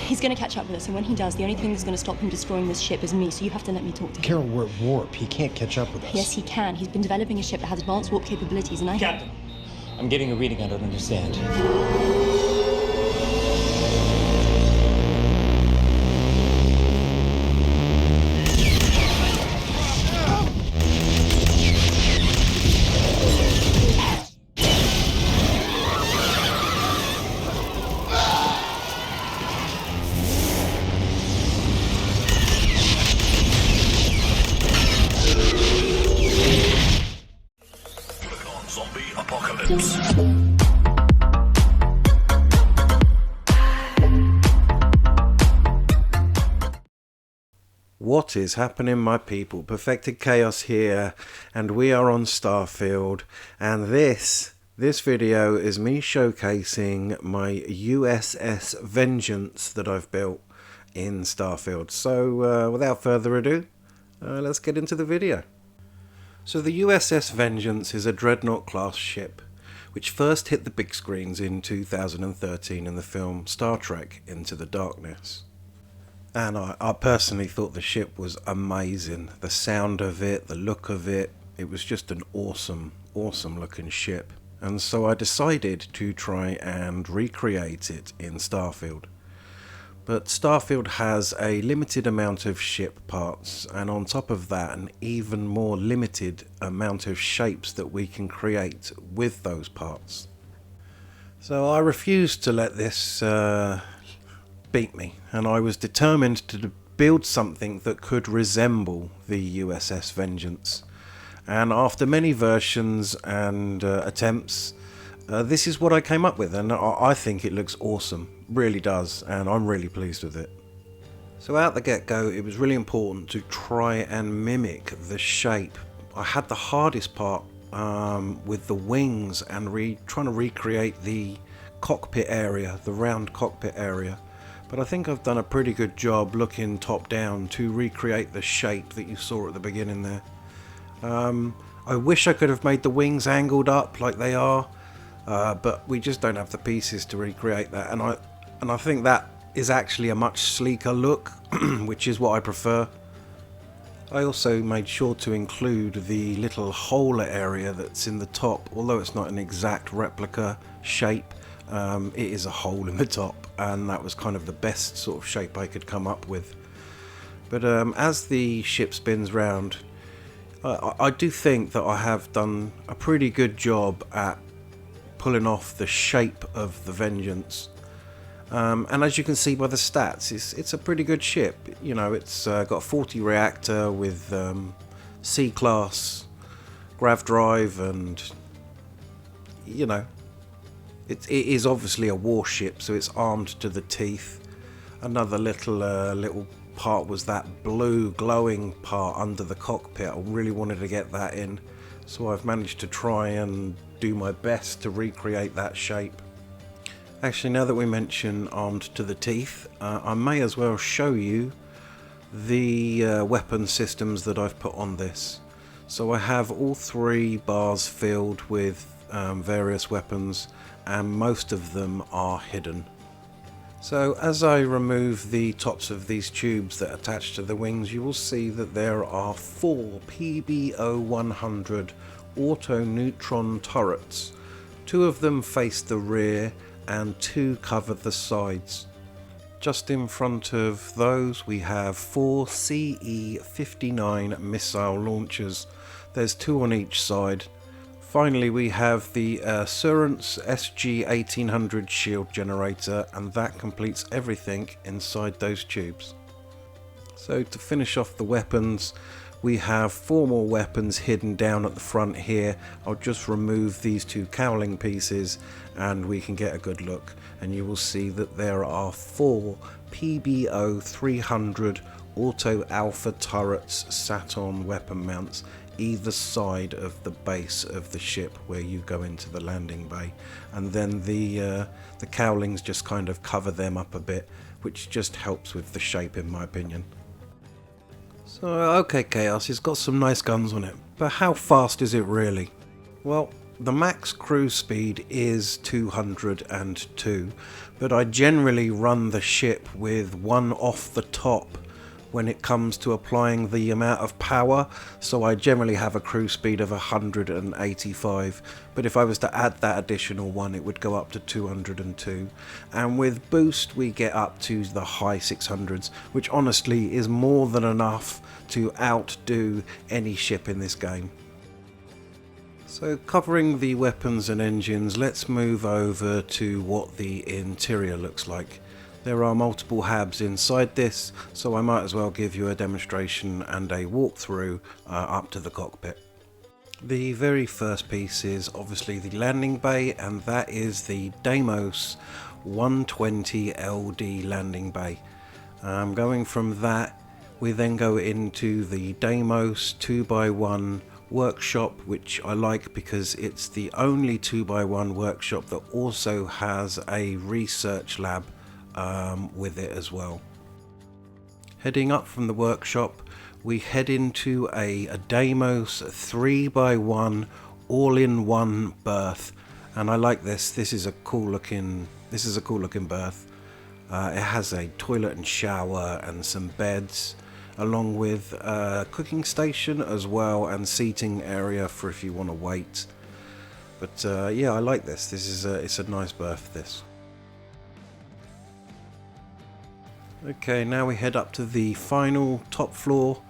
He's gonna catch up with us, and when he does, the only thing that's gonna stop him destroying this ship is me, so you have to let me talk to him. Carol, we're at warp. He can't catch up with us. Yes, he can. He's been developing a ship that has advanced warp capabilities, and Captain, I'm getting a reading I don't understand. Zombie apocalypse. What is happening, my people? Perfected Chaos here, and we are on Starfield, and this video is me showcasing my USS Vengeance that I've built in Starfield. So without further ado, let's get into the video. So the USS Vengeance is a Dreadnought class ship which first hit the big screens in 2013 in the film Star Trek Into the Darkness. And I personally thought the ship was amazing. The sound of it, the look of it, it was just an awesome looking ship. And so I decided to try and recreate it in Starfield. But Starfield has a limited amount of ship parts, and on top of that an even more limited amount of shapes that we can create with those parts. So I refused to let this beat me, and I was determined to build something that could resemble the USS Vengeance. And after many versions and attempts, this is what I came up with, and I think it looks awesome, really does, and I'm really pleased with it. So out the get-go, it was really important to try and mimic the shape. I had the hardest part with the wings and trying to recreate the cockpit area, the round cockpit area. But I think I've done a pretty good job looking top down to recreate the shape that you saw at the beginning there. I wish I could have made the wings angled up like they are, but we just don't have the pieces to recreate that, and I think that is actually a much sleeker look, which is what I prefer. I also made sure to include the little hole area that's in the top, although it's not an exact replica shape. It is a hole in the top, and that was kind of the best sort of shape I could come up with. But as the ship spins round, I do think that I have done a pretty good job at pulling off the shape of the Vengeance. And as you can see by the stats, it's a pretty good ship. You know, it's got a 40 reactor with C-class grav drive, and you know, it is obviously a warship, so it's armed to the teeth. Another little part was that blue glowing part under the cockpit. I really wanted to get that in, so I've managed to try and do my best to recreate that shape. Actually, now that we mention armed to the teeth, I may as well show you the weapon systems that I've put on this. So I have all three bars filled with various weapons, and most of them are hidden. So as I remove the tops of these tubes that attach to the wings, you will see that there are 4 PBO-100 auto-neutron turrets. 2 of them face the rear and 2 cover the sides. Just in front of those we have 4 CE-59 missile launchers. There's 2 on each side. Finally, we have the Surance SG-1800 shield generator, and that completes everything inside those tubes. So to finish off the weapons, we have 4 more weapons hidden down at the front here. I'll just remove these 2 cowling pieces and we can get a good look, and you will see that there are 4 PBO-300 auto alpha turrets sat on weapon mounts either side of the base of the ship where you go into the landing bay, and then the cowlings just kind of cover them up a bit, which just helps with the shape in my opinion. So okay, Chaos, it's got some nice guns on it, but how fast is it really? Well, the max cruise speed is 202, but I generally run the ship with one off the top when it comes to applying the amount of power, so I generally have a cruise speed of 185, but if I was to add that additional one it would go up to 202, and with boost we get up to the high 600s, which honestly is more than enough to outdo any ship in this game. So covering the weapons and engines, let's move over to what the interior looks like. There are multiple habs inside this, so I might as well give you a demonstration and a walkthrough up to the cockpit. The very first piece is obviously the landing bay, and that is the Deimos 120 LD landing bay. Going from that, we then go into the Deimos 2x1 workshop, which I like because it's the only 2x1 workshop that also has a research lab with it as well. Heading up from the workshop, we head into a Deimos 3x1 all-in-one berth, and I like this. This is a cool looking berth. It has a toilet and shower and some beds, along with a cooking station as well, and seating area for if you want to wait. But yeah, I like this. It's a nice berth, this. Okay, now we head up to the final top floor,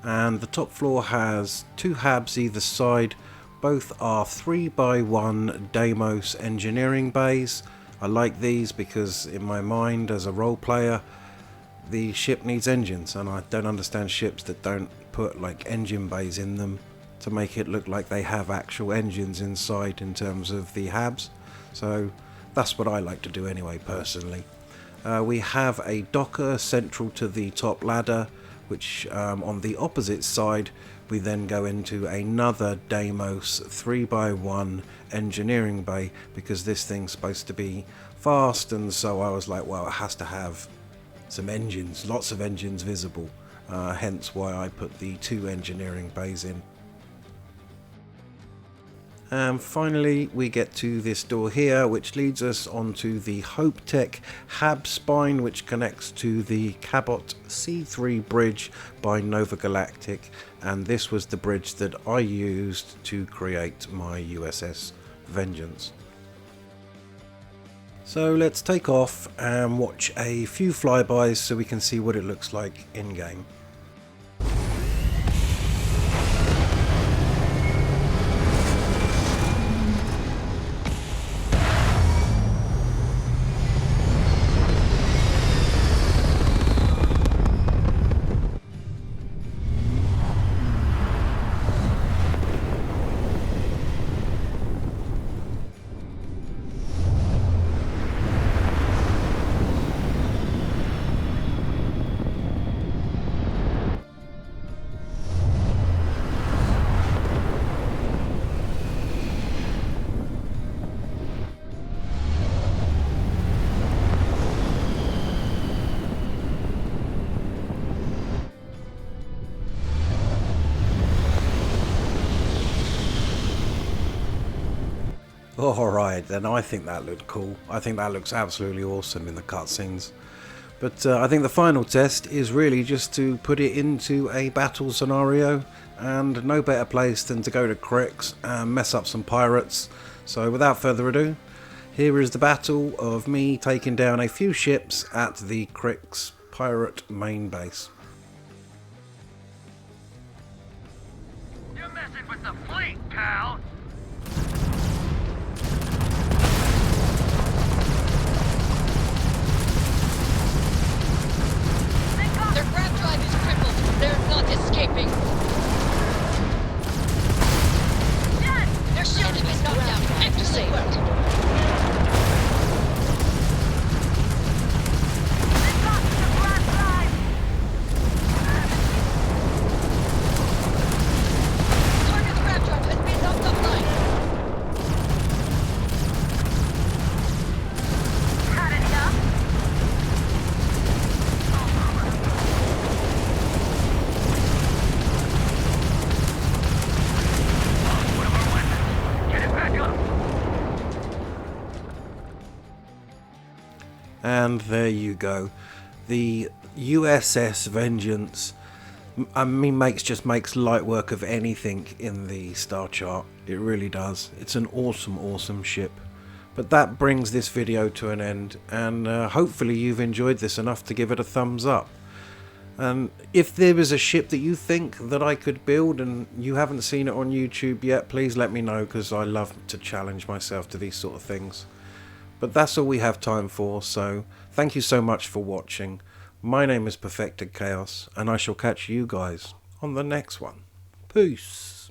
and the top floor has two habs either side. Both are 3x1 Deimos engineering bays. I like these because in my mind as a role player, the ship needs engines, and I don't understand ships that don't put like engine bays in them to make it look like they have actual engines inside in terms of the habs. So that's what I like to do anyway, personally. We have a docker central to the top ladder, which on the opposite side we then go into another Deimos 3x1 engineering bay, because this thing's supposed to be fast, and so I was like, well, it has to have some engines, lots of engines visible, hence why I put the two engineering bays in. And finally we get to this door here, which leads us onto the Hope Tech hab spine, which connects to the Cabot C3 bridge by Nova Galactic, and this was the bridge that I used to create my USS Vengeance. So let's take off and watch a few flybys so we can see what it looks like in game. Alright, then I think that looked cool. I think that looks absolutely awesome in the cutscenes. But I think the final test is really just to put it into a battle scenario, and no better place than to go to Crix and mess up some pirates. So without further ado, here is the battle of me taking down a few ships at the Crix pirate main base. You're messing with the fleet, pal! Their grab drive is crippled. They're not escaping. Dad! Their shielding is knocked out. Activate. They've got the grab drive! Target's grab drive has been knocked offline. And there you go. The USS Vengeance, I mean, just makes light work of anything in the star chart. It really does. It's an awesome ship. But that brings this video to an end, and hopefully you've enjoyed this enough to give it a thumbs up. And if there is a ship that you think that I could build and you haven't seen it on YouTube yet, please let me know, because I love to challenge myself to these sort of things. But that's all we have time for, so thank you so much for watching. My name is Perfected Chaos, and I shall catch you guys on the next one. Peace.